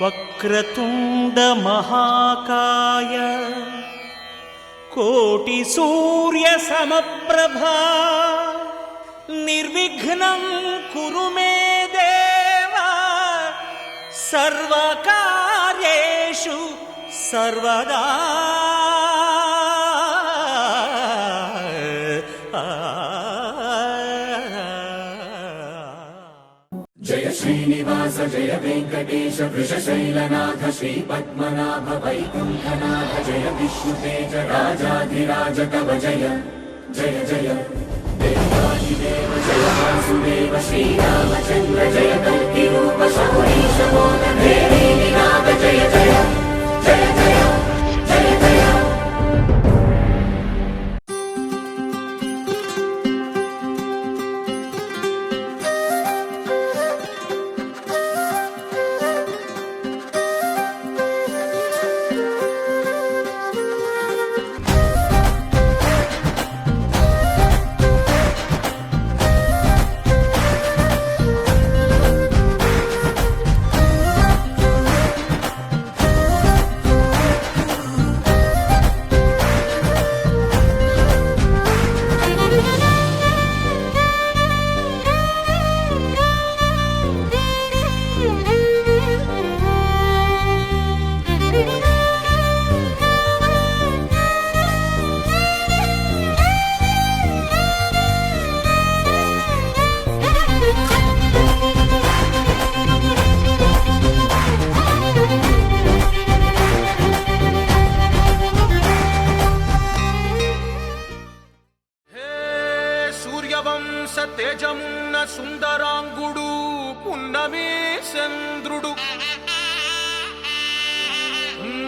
వక్రతుండ మహాకాయ కోటి సూర్య సమప్రభా నిర్విఘ్నం కురు మే దేవ సర్వకార్యేషు సర్వదా. జయ శ్రీనివాస జయ వెంకటేశ వృషశైలనాథ శ్రీ పద్మనాభ వైకుంఠనాథ జయ విష్ణుతేజ రాజాధిరాజ కవ జయ జయ జయ దేవాదిదేవ జయ వాసుదేవ శ్రీరామచంద్ర జయ కల్కి రూప శౌరీశ మోదనాథ జయ జయ జయ జయ జయ జయ. తేజమున్న సుందరాంగుడు పున్నమి చంద్రుడు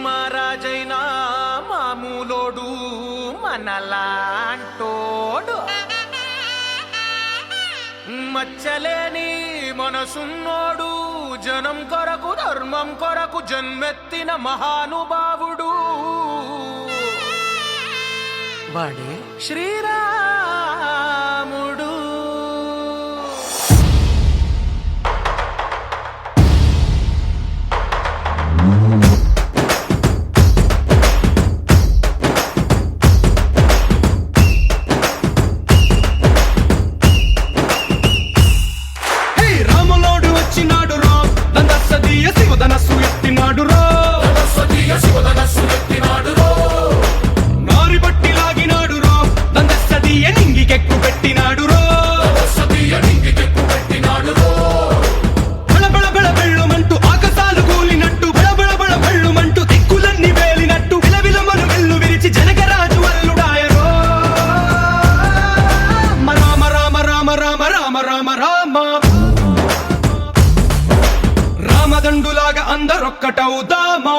మహారాజైన మామూలోడు మనలాంటోడు మచ్చలేని మనసున్నోడు జనం కొరకు ధర్మం కొరకు జన్మెత్తిన మహానుభావుడు వాడే శ్రీరాముడు. రామదండులాగా అందరొక్కటవుదామా.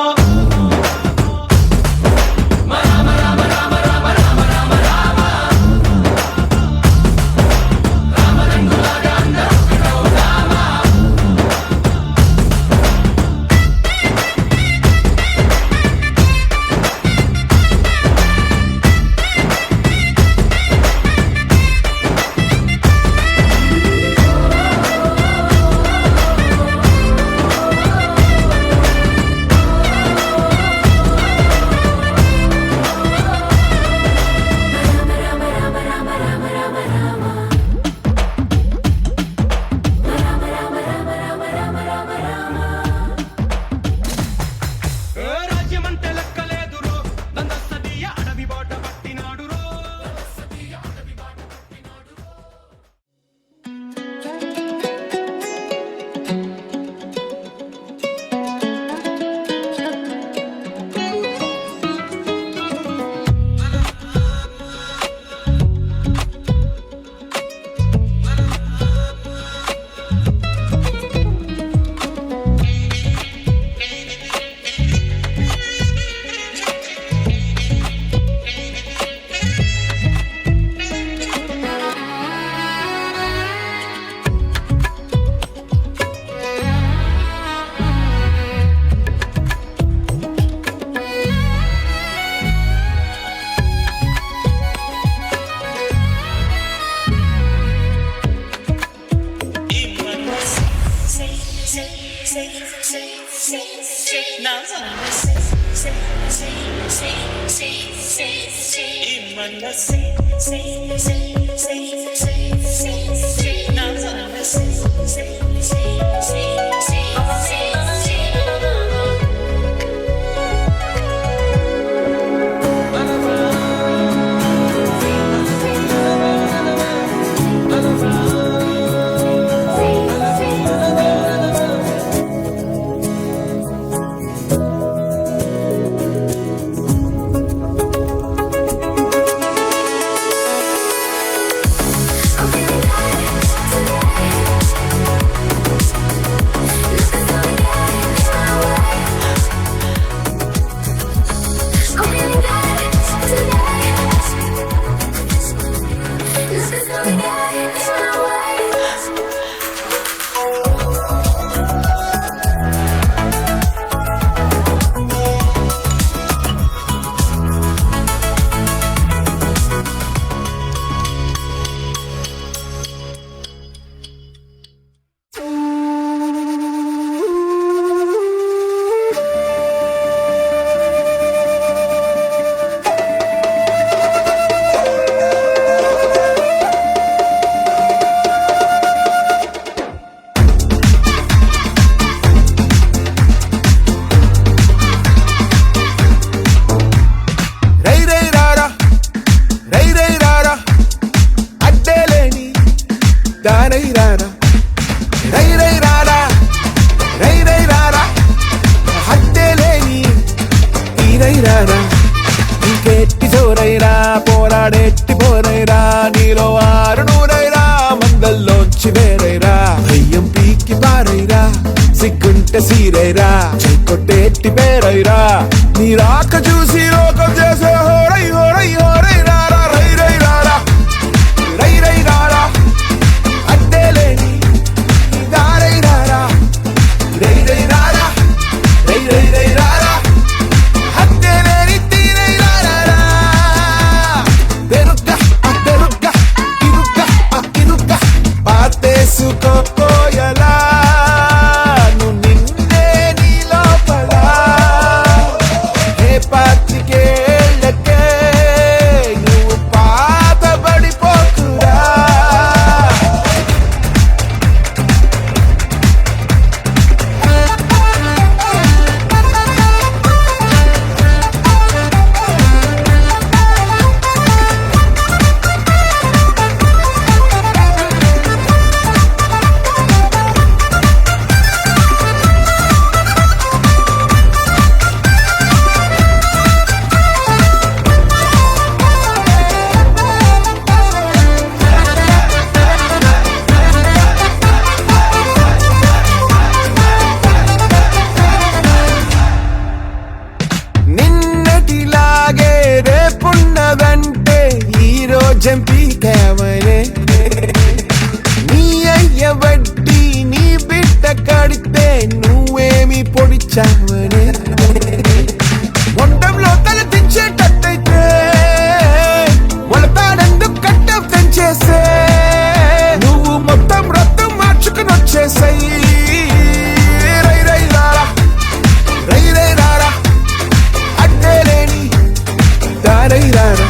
నా ఈ మనసు నా దానై రారా రై రై రారా రై రై రారా హత్తేలేని తీరై రారా ఇంకెట్టి జోరైరా పోరాడెట్టి పోరైరా నీలో ఆరు నూరైరా మందల్లోంచి వేరైరా భయ్యం పీకి పారైరా సిగ్గుంటే సీరైరా చెక్కొట్టేట్టి పేరైరా నీ రాక చూసి లోకం చేసే హోరై హోరై హోరై రారా రై రై రారా రై రై రారా అడ్డేలేని దారై రారా రై రై రారా రై రై రై రారా అడ్డేలేని తీరై రారా తెరుక్క తెరుక్క ఇరుక్క ఇరుక్క పాతేసుకోయలా నువ్వు నిన్నే నీ లోపల హే పాతికేళ్ళకే నువ్వు పాతబడిపోకురా నిన్నటిలాగే రేపున్నదంటే ఈ రోజంపీకావనే నీ అయ్య వడ్డీ నీ బిడ్డ కడితే నువ్వేమి పొడిచావనే మొండంలో తల దించేటట్టయితే మొలతాడందుకు కట్ట పెంచేసే నువ్వు మొత్తం రక్తం మార్చుకుని వచ్చేసాయి రై రై రారా రై రై రారా అడ్డేలేని దారై రారా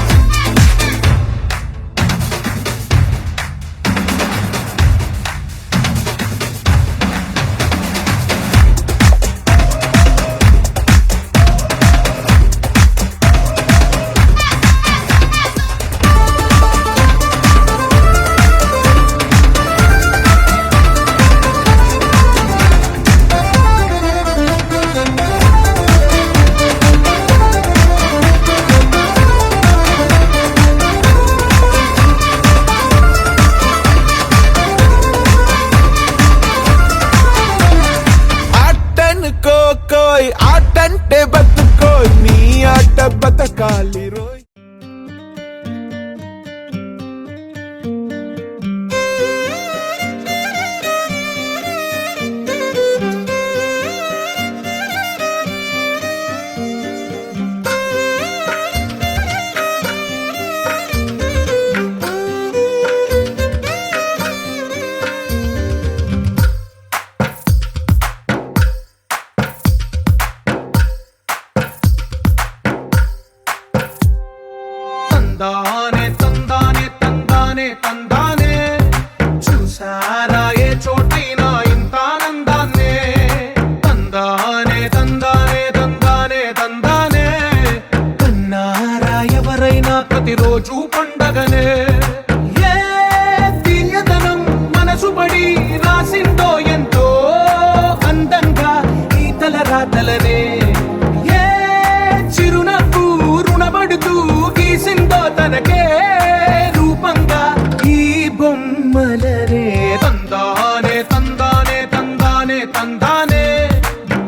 తందానే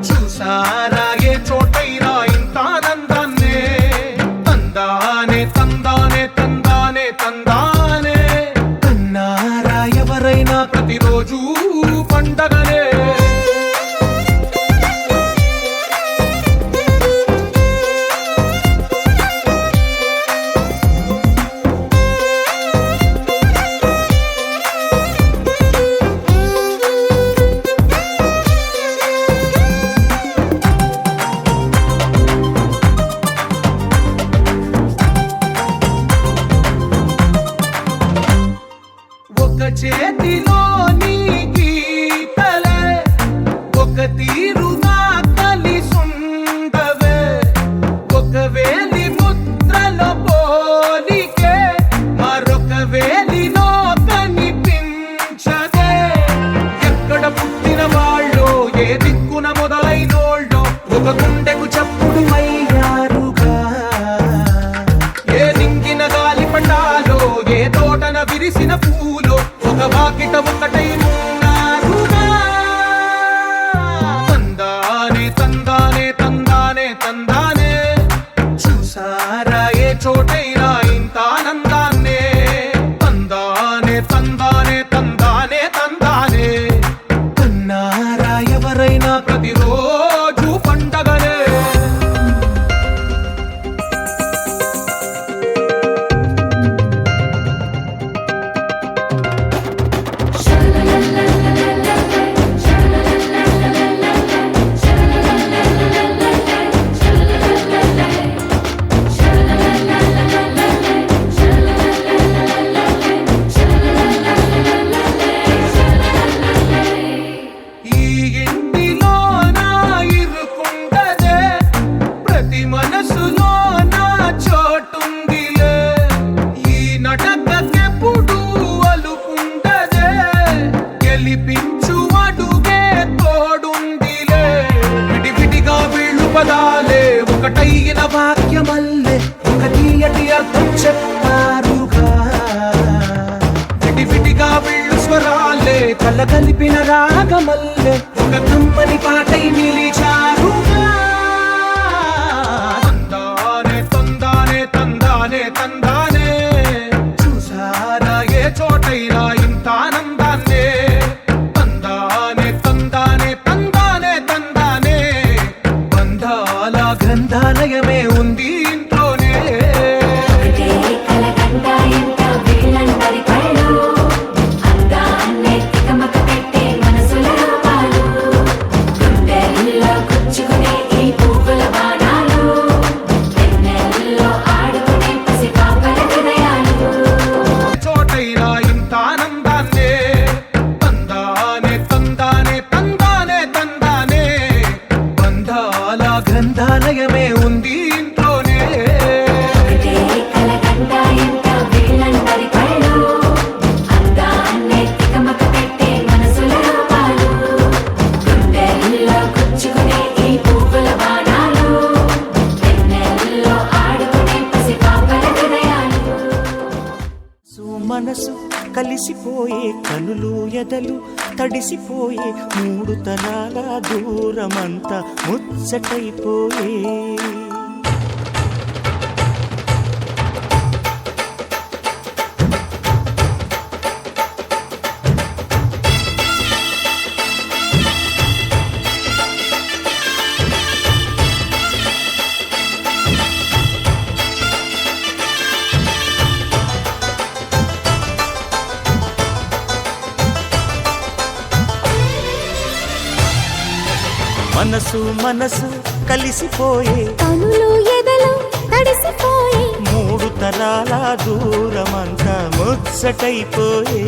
చూసారా ఏ చోటైనా ఇంత ఆనందాన్నే తందానే తందానే తందానే తందానే కన్నారా ఎవరైనా ప్రతిరోజు పండగనే చేతిలోని గీతలే ఒక తీరుగా కలిసుండవే ఒక వేలి ముద్రలో పోలికే మరొక వేలిలో కనిపించదే ఎక్కడ పుట్టిన వాళ్ళో ఏ దిక్కున మొదలైనోళ్ళో ఒక గుండెకు చప్పుడు అయ్యారుగా ఏ దింగిన గాలి పటాలో ఏ తోటన విరిసిన పూలో ఒక వాకిట ఒకటై ఉన్నారుగా తందానే తందానే తందానే తందానే చూసారా ఏ చోటైనా ఇంత ఆనందాన్నే తందానే తందానే తందానే తందానే కన్నారా ఎవరైనా ప్రతిరోజు పండగనే ఒకటైన వాక్యమల్లే ఒక తీయటి అర్థం చెప్పారుగా విడివిడిగా వీళ్ళు స్వరాలే కలగలిపిన రాగమల్లే ఒక కమ్మని పాటై నిలిచారుగా తందానే తందానే తందానే తందానే చూసారా ఏ చోటైనా ఇంత ఆనందాన్నే తందానే తందానే తందానే తందానే బంధాల గ్రంథాలయమే ఉంది ఇంట్లోనే చోటైనా ఇంత ఆనందాన్నే తందానే తందానే తందానే తందానే బంధాల గ్రంథాలయమే ఉంది ఇంట్లోనే మనసు కలిసిపోయే కనులు ఎదలు తడిసిపోయే మూడు తరాల దూరమంతా ముచ్చటైపోయే మనసు మనసు కలిసిపోయే కనులు ఎదలు తడిసిపోయే మూడు తరాల దూరమంతా ముచ్చటైపోయే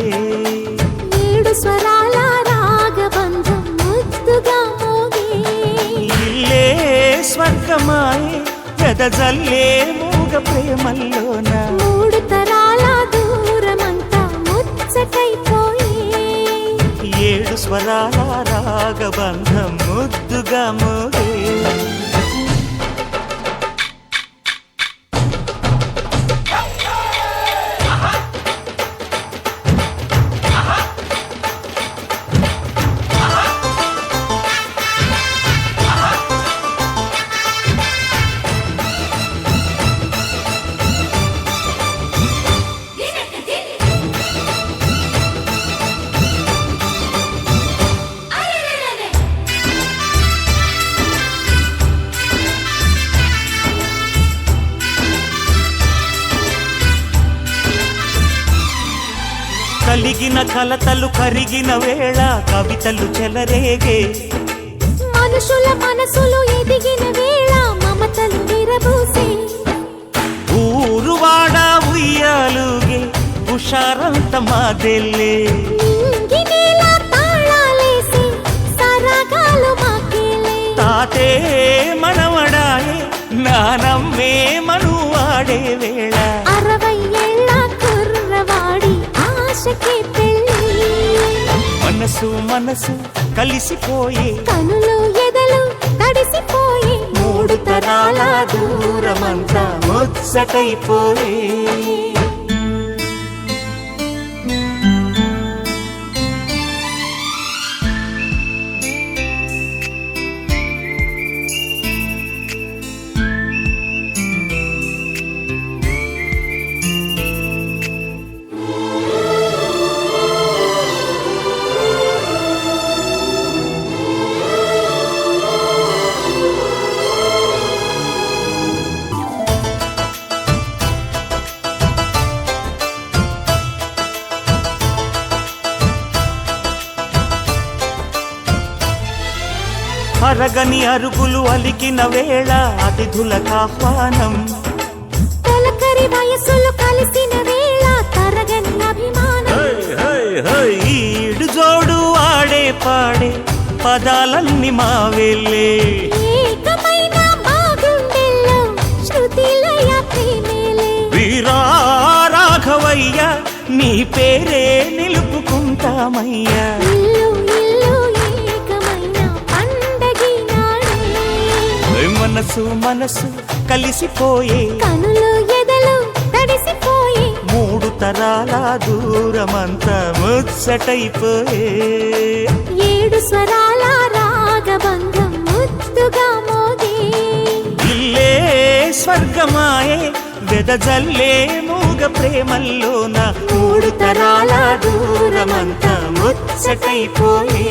ఏడు స్వరాల రాగబంధం ముద్దుగా మోగే ఇల్లే స్వర్గమాయే ఎదజల్లే మూగ ప్రేమల్లోన మూడు తరాల దూరమంతా ముచ్చటైపోయే ఏడు స్వరాల రాగబంధం ముద్దుగా మోగే కరిగిన కలతలు కరిగిన వేళ కవితలు చెలరేగే మనుషుల మనసులు ఎదిగిన వేళ మమతలు విరబూసే ఊరువాడ ఉయ్యాలుగే హుషారంత మాదెల్లే నింగినేల తాళాలేసి సరాగాలు మాకేలే తాతే మనవడాయే నానమ్మే మనువాడే వేళ 60 ఏళ్ళ కుర్రవాడి ఆశకి పెళ్ళి మనసు మనసు కలిసిపోయే కనులు ఎదలు తడిసిపోయి మూడు తరాల దూరమంతా ముచ్చటైపోయే అరగని అరుగులు అలికిన వేళ అతిథులకు ఆహ్వానం తొలకరి వయసులు కలిసిన వేళ తరగని అభిమానం ఈడు జోడు ఆడే పాడే పదాలన్నీ మావెళ్ళే ఏకమైన మా గుండెల్లో శృతిలయ ప్రేమేలే వీరా రాఘవయ్య నీ పేరే నిలుపుకుంటామయ్యా ఇల్లు ఇల్లు ఏకమైన పండగి నాడే మనసు మనసు కలిసిపోయే కనులు ఎదలు తడిసిపోయి మూడు తరాల దూరమంతా ముచ్చటైపోయే 7 స్వరాల రాగబంధం ముద్దుగా మోగే ఇల్లే స్వర్గమాయే వెదజల్లే మూగ ప్రేమల్లోన మూడు తరాల దూరమంతా ముచ్చటైపోయే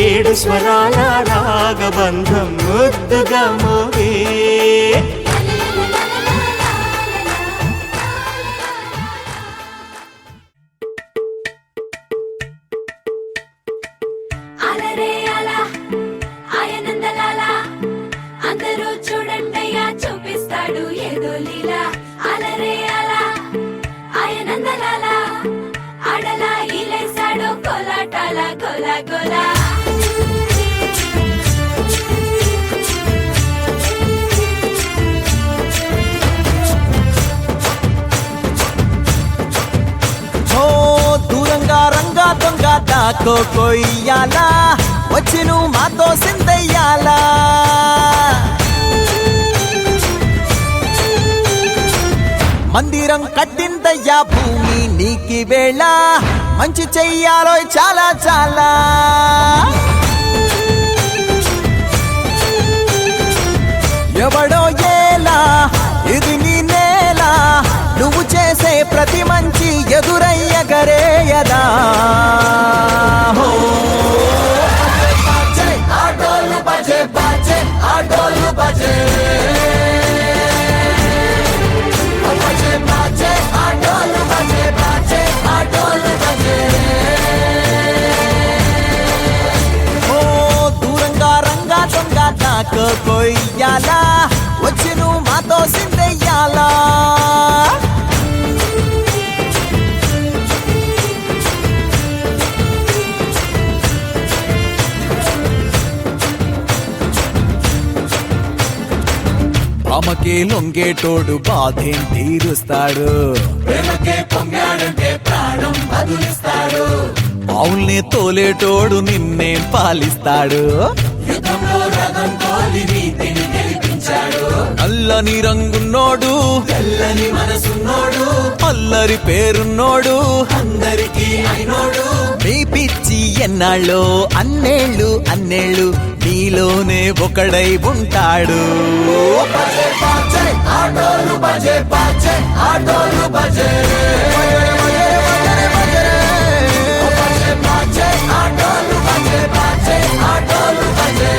7 స్వరాల రాగబంధం ముద్దుగా మోగే అలరే అలా ఆయనందలాల అందరూ చూడండయ్యా చూపిస్తాడు ఏదో లీలా అలరే అలా ఆయనందలాల అడలా ఇలేసాడు కోలాటాల గోలా గోలా ఓ దూరంగా రంగా దొంగ దాకో కొయ్యాలా వచ్చి నువ్వు మాతో సిందయ్యాలా మందిరం కట్టిందయ్యా భూమి నీకి వేళ మంచి చెయ్యాలో చాలా చాలా ఎవడో ఏలా ఇది నీ నేల నువ్వు చేసే ప్రతి మంచి ఎదురయ్యగరేయదా హో ఆటోలు బజే బాజే ఆటోలు బజే బజే బాజే ఆటోలు బజే బాజే ఆటోలు బజే ఓ దూరంగా రంగా దొంగ నాకు కొయ్యాలా వచ్చి నువ్వు మాతో సిందెయ్యాలా ఆమెకే లొంగేటోడు బాధేం తీరుస్తాడు ప్రేమకే పొంగాడంటే ప్రాణం బదులిస్తాడు ఆవుల్ని తోలేటోడు నిన్నే పాలిస్తాడు యుద్ధంలో రథం తోలి నీతిని గెలిపించాడు నల్లని రంగున్నోడు తెల్లని మనసున్నోడు అల్లరి పేరున్నోడు అందరికీ అయినోడు నీ పిచ్చి ఎన్నాళ్ళో అన్నేళ్ళు అన్నేళ్ళు నీలోనే ఒకడై ఉంటాడు బజే బాజే ఆటోలు బజే బాజే ఆటోలు బజే బజే బాజే ఆటోలు బజే బాజే ఆటోలు బజే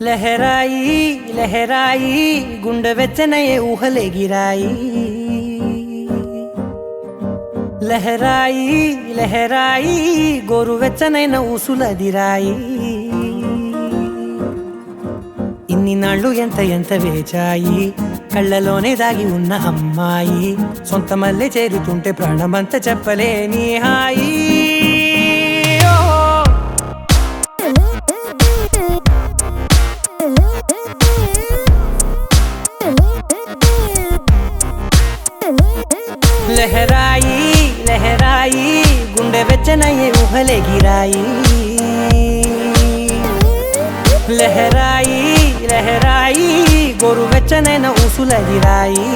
లహరాయి లహరాయి గుండె వెచ్చనయే ఊహలెగిరాయి లహరాయి లహరాయి గోరు వెచ్చనైన ఊసులదిరాయి ఇన్ని నాళ్ళు ఎంత ఎంత వేచాయి కళ్ళలోనే దాగి ఉన్న అమ్మాయి సొంత మల్లె చేరుతుంటే ప్రాణమంతా చెప్పలేని హాయి లహరాయి లహరాయి గుండె వెచ్చనయ్యే ఊహలెగిరాయి లహరాయి లహరాయి గోరు వెచ్చనైన ఊసులదిరాయి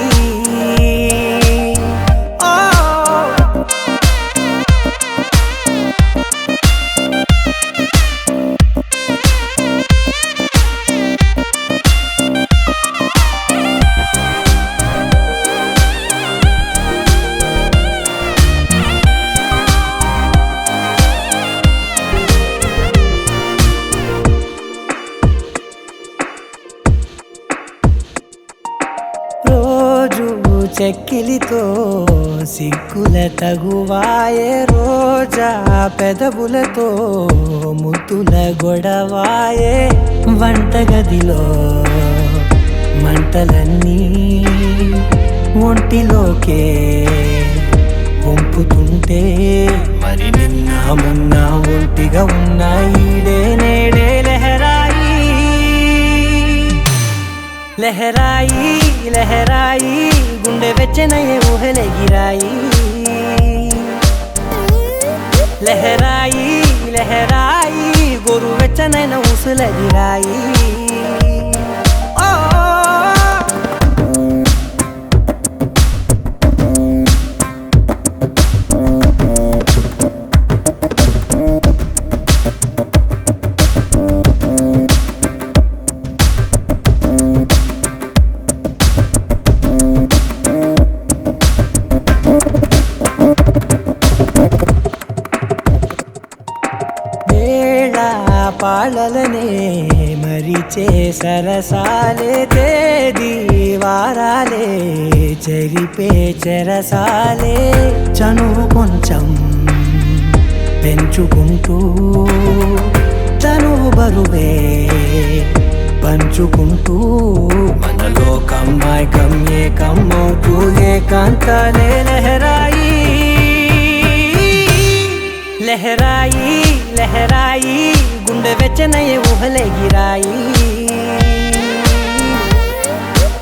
రోజు చెక్కిలితో సిగ్గుల తగువాయే రోజా పెదవులతో ముద్దుల గొడవాయే వంటగదిలో మంటలన్నీ ఒంటిలోకే వంపుతుంటే మరి నిన్న మొన్న ఒంటిగా ఉన్న ఈడే నేడే లహరాయి లహరాయి లహరాయి గుండె వెచ్చనయ్యే ఊహలెగిరాయి లహరాయి లహరాయి గోరు వెచ్చనైన ఊసులదిరాయి పాలలనే మరిచే సరసాలే తేదీ వారాలే చెరిపే చెరసాలే చనువు కొంచెం పెంచుకుంటూ తనువు బరువే పంచుకుంటూ మనలో కమ్మాయికం ఏకమవుతూ ఏకాంతాలే లహరాయి లహరాయి లహరాయి గుండె వెచ్చనయ్యే ఊహలెగిరాయి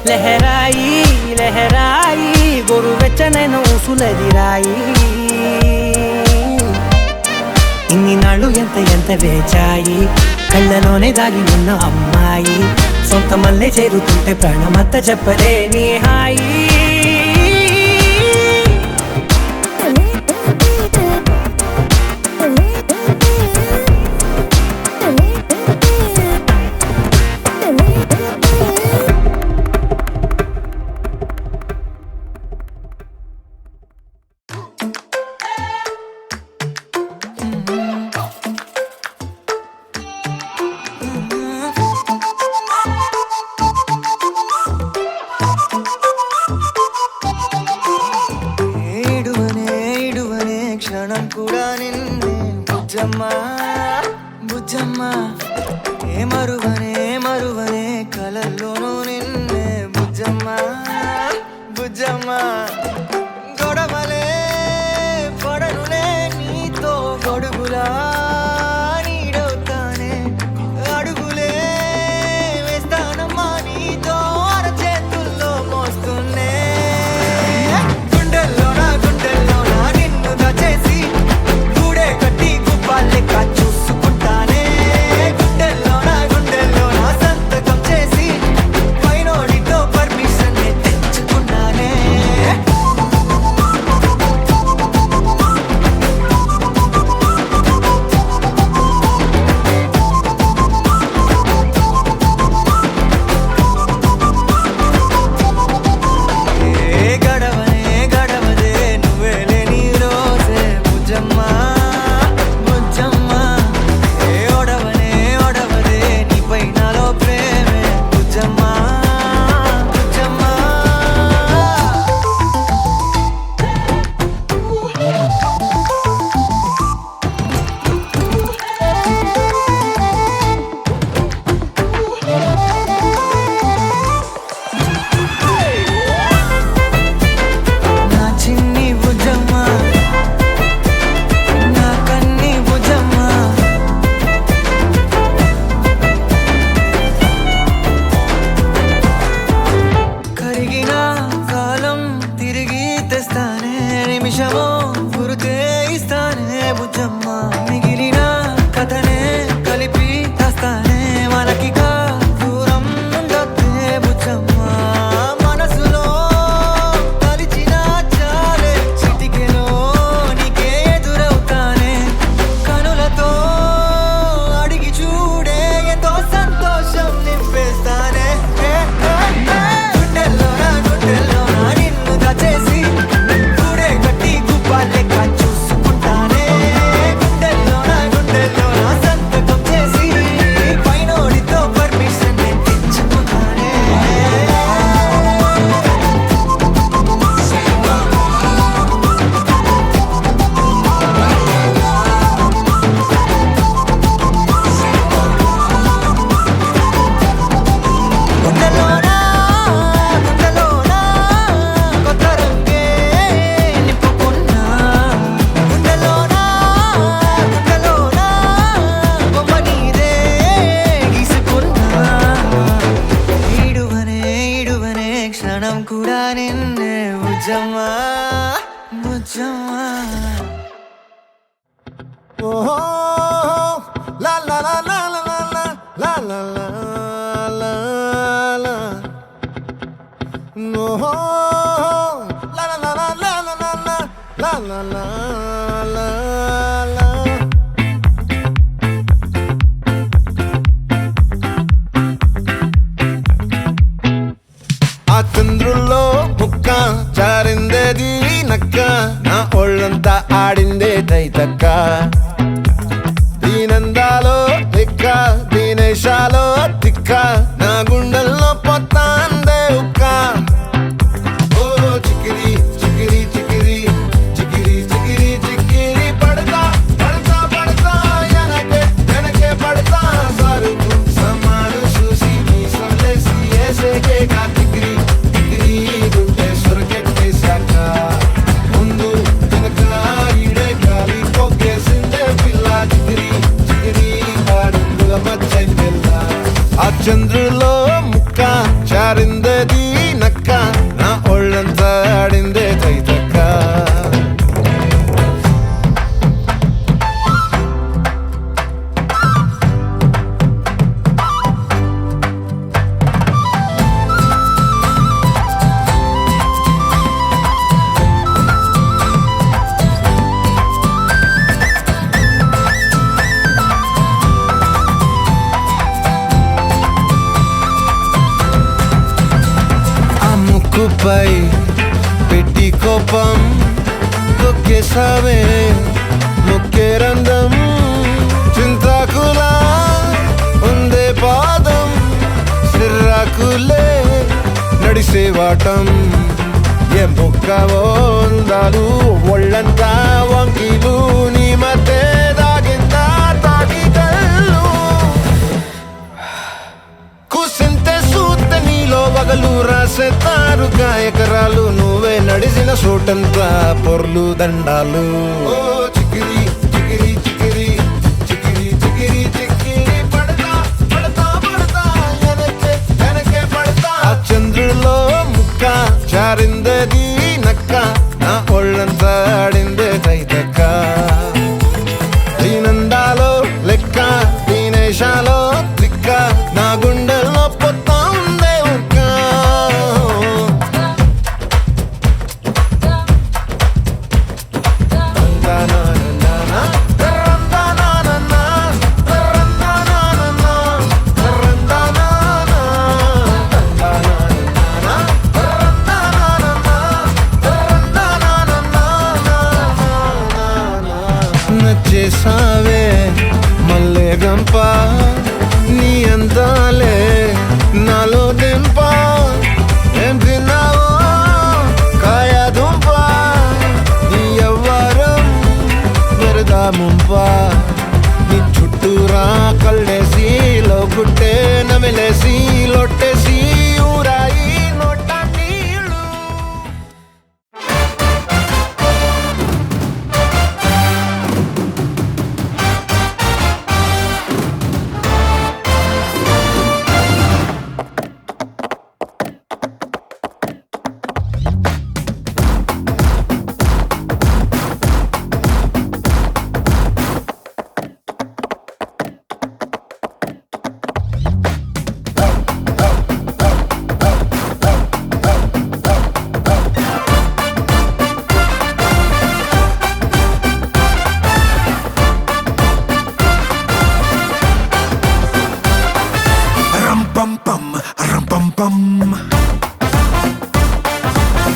లహరాయి లహరాయి గోరు వెచ్చనైన ఊసులదిరాయి ఇన్ని నాళ్ళు ఎంత ఎంత వేచాయి కళ్ళలోనే దాగి ఉన్న అమ్మాయి సొంత మల్లె చేరుతుంటే ప్రాణమంతా చెప్పలేని హాయి క్షణం కూడా నిన్నే బుజ్జమ్మా బుజ్జమ్మా ఏ మరువనే కలల్లోనూ నిన్నే బుజ్జమ్మా బుజ్జమ్మా గొడవలే పడనులే నీతో గొడుగులా నీడవుతానే అడుగులే వేస్తానమ్మా నీతో అరచేతుల్లో మోస్తున్నే గుండెల్లోనా నిన్ను దచేసి గూడే కట్టి గుప్పాలెక్క చూసుకుంటానే గుండెల్లోనా ఆ చంద్రుల్లో ముక్క చారిందేది నక్క నా ఒళ్ళంతా ఆడిందే తైతక్క దీనందాలో లెక్క దీనేశాలో తిక్క నా గుండెల్లో పొత్తాందే ఉక్క ఓ చికిరి చికిరి చికిరి చికిరి చికిరి చికిరి పడతా పడతా పడతా వెనకే పడతా సరుకు సమాను చూసి మీ సొల్లేసి ఏసేకే కా చికిరి చికిరి గుండె సొరకెట్టేశాక ముందు వెనక ఈడే గాలి కొక్కేసిందే పిల్ల చికిరి చికిరి అడుగుల మధ్య పిల్ల ఆ చంద్రులో ముక్క చారిందేది నక్క నా ఒళ్ళంతా ఆడిందే తైతక్క ఆ ముక్కుపై పెట్టి కోపం తొక్కేసావే ముక్కే రంధం చింతాకులా ఉందే పాదం సిర్రాకులే నడిసేవాటం ఏ ముక్కవో అందాలు ఒళ్ళంతా వంకీలు నీ మధ్య దాగిందా తాగి కళ్ళు కూసింతే సూత్తే నీలో వగలు రాసేతారు గాయకరాలు నువ్వే నడిసిన చోటంతా పొర్లు దండాలు ఓ చికిరి చికిరి చికిరి చికిరి చికిరి చికిరి పడతా పడతా పడతా వెనకే పడతా ఆ చంద్రులో ముక్క చారిందేది నక్క నా ఒళ్ళంతా ఆడిందే తైతక్క దీనందాలో లెక్క దీనేశాలో దిక్క నా గుండెల్లో పొత్తా ఉందే ఉక్క నచ్చేసావే మల్లె గంప నీ అందాలే నాలో దింప ఏం తిన్నావో కాయ దుంప నీ ఎవ్వరం వెరదా ముంప నీ చుట్టూరా కళ్ళేసి లోగుట్టే నమిలేసి లొట్టేసి ఊరాయి నోట నీళ్ళు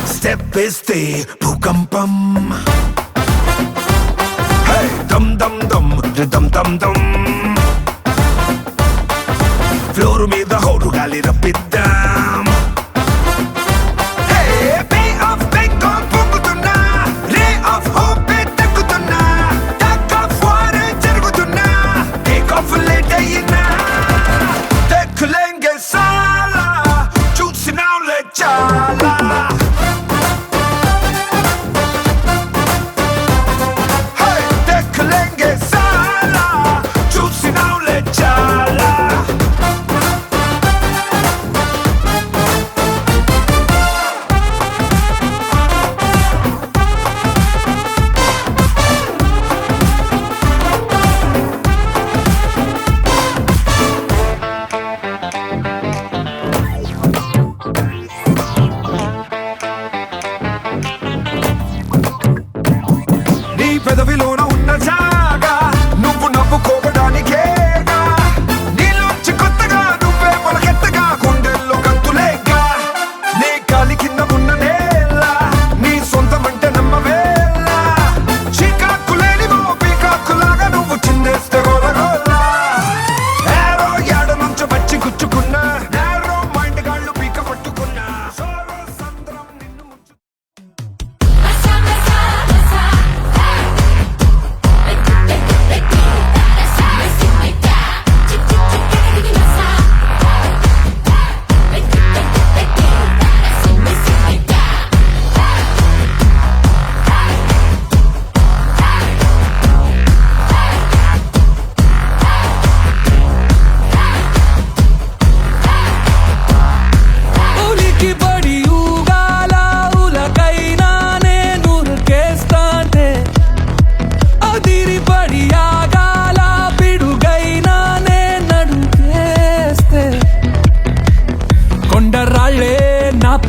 Step is the bhukampam. Hey, dum dum dum, dum dum dum. Floor మీద హోరు గాలి రప్పిద్దాం. Hey, bay of Bangkok పొంగుతున్నా, ray of hope తగ్గుతున్నా, tug of war జరుగుతున్నా, take off late అయినా, देखलेंगे साला, చూసినాంలే చాలా.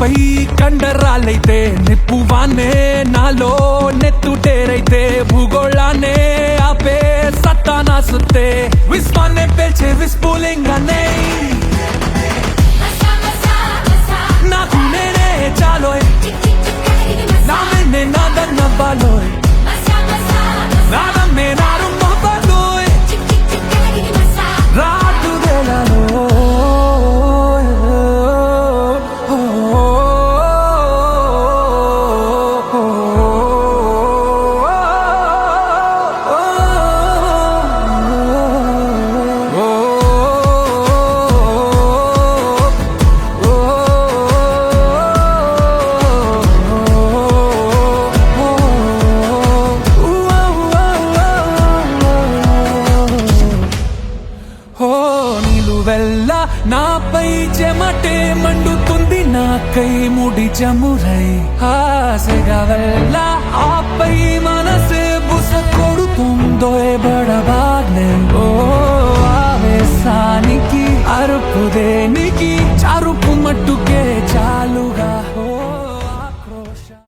నాపై కండరాలైతే నిప్పువానే నాలో నెత్తుటేరైతే భూగోళాన్నే ఆపే సత్తా నా సుత్తే విశ్వాన్నే పేల్చే విస్ఫులింగానే నాకు నేనే చాలోయ్ నామే నాదన్న బాలోయ్ నాదమ్మే నారు మోపలోయ్ రాటు వేళలో నిలువెల్ల నాపై చెమటే మండుతుంది నాకై ముడి చమురై ఆశగా వెళ్ళ ఆపై మనసే బుస కొడుతుందో బడా